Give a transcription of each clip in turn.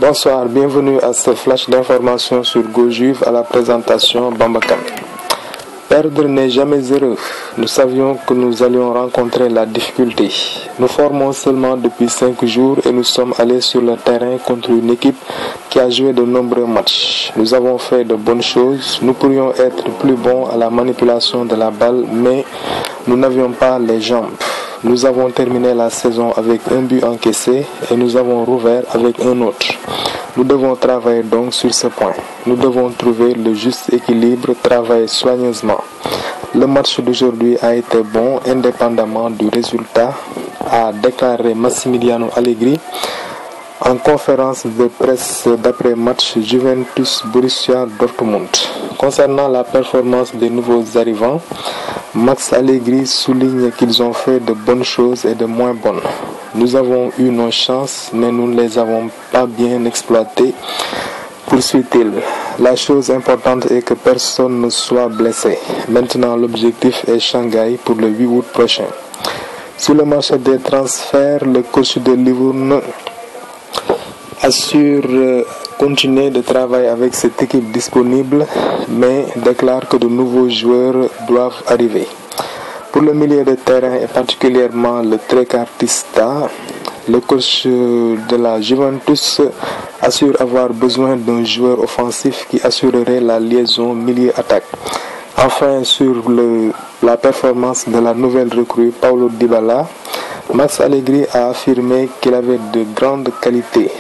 Bonsoir, bienvenue à ce flash d'information sur GoJuve à la présentation Bambakan. Perdre n'est jamais heureux. Nous savions que nous allions rencontrer la difficulté. Nous formons seulement depuis 5 jours et nous sommes allés sur le terrain contre une équipe qui a joué de nombreux matchs. Nous avons fait de bonnes choses. Nous pourrions être plus bons à la manipulation de la balle, mais nous n'avions pas les jambes. Nous avons terminé la saison avec un but encaissé et nous avons rouvert avec un autre. Nous devons travailler donc sur ce point. Nous devons trouver le juste équilibre, travailler soigneusement. Le match d'aujourd'hui a été bon indépendamment du résultat, a déclaré Massimiliano Allegri en conférence de presse d'après-match Juventus-Borussia Dortmund. Concernant la performance des nouveaux arrivants, Max Allegri souligne qu'ils ont fait de bonnes choses et de moins bonnes. Nous avons eu nos chances, mais nous ne les avons pas bien exploitées, poursuit-il. La chose importante est que personne ne soit blessé. Maintenant, l'objectif est Shanghai pour le 8 août prochain. Sur le marché des transferts, le coach de Livourne assure continuer de travailler avec cette équipe disponible, mais déclare que de nouveaux joueurs doivent arriver. Pour le milieu de terrain et particulièrement le trequartista, le coach de la Juventus assure avoir besoin d'un joueur offensif qui assurerait la liaison milieu-attaque. Enfin, sur la performance de la nouvelle recrue Paulo Dybala, Max Allegri a affirmé qu'il avait de grandes qualités.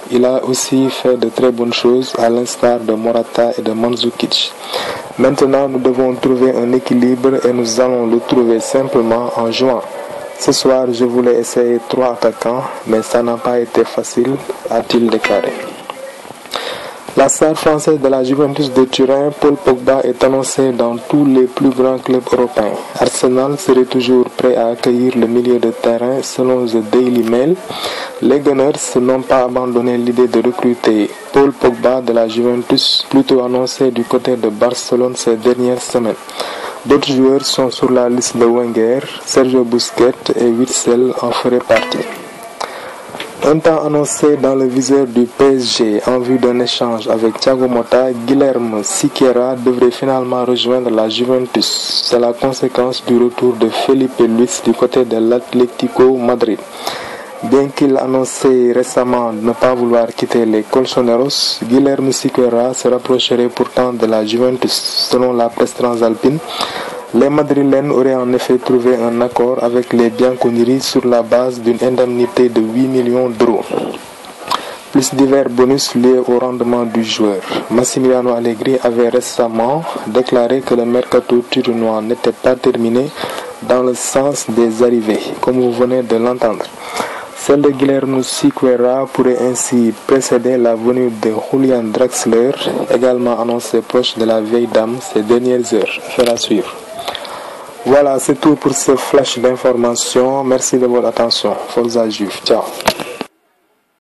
Il a aussi fait de très bonnes choses à l'instar de Morata et de Mandzukic. Maintenant, nous devons trouver un équilibre et nous allons le trouver simplement en jouant. Ce soir, je voulais essayer 3 attaquants, mais ça n'a pas été facile, a-t-il déclaré. La star française de la Juventus de Turin, Paul Pogba, est annoncé dans tous les plus grands clubs européens. Arsenal serait toujours prêt à accueillir le milieu de terrain selon The Daily Mail. Les Gunners n'ont pas abandonné l'idée de recruter Paul Pogba de la Juventus, plutôt annoncé du côté de Barcelone ces dernières semaines. D'autres joueurs sont sur la liste de Wenger, Sergio Busquets et Witsel en feraient partie. Un temps annoncé dans le viseur du PSG en vue d'un échange avec Thiago Motta, Guilherme Siqueira devrait finalement rejoindre la Juventus. C'est la conséquence du retour de Felipe Luis du côté de l'Atlético Madrid. Bien qu'il annonçait récemment ne pas vouloir quitter les Colchoneros, Guilherme Siqueira se rapprocherait pourtant de la Juventus. Selon la presse transalpine, les Madrilènes auraient en effet trouvé un accord avec les Bianconeri sur la base d'une indemnité de 8 millions d'euros, plus divers bonus liés au rendement du joueur. Massimiliano Allegri avait récemment déclaré que le mercato turinois n'était pas terminé dans le sens des arrivées, comme vous venez de l'entendre. Celle de Guilherme Siqueira pourrait ainsi précéder la venue de Julian Draxler, également annoncé proche de la vieille dame ces dernières heures. Affaire à suivre. Voilà, c'est tout pour ce flash d'information. Merci de votre attention. Forza Juve. Ciao.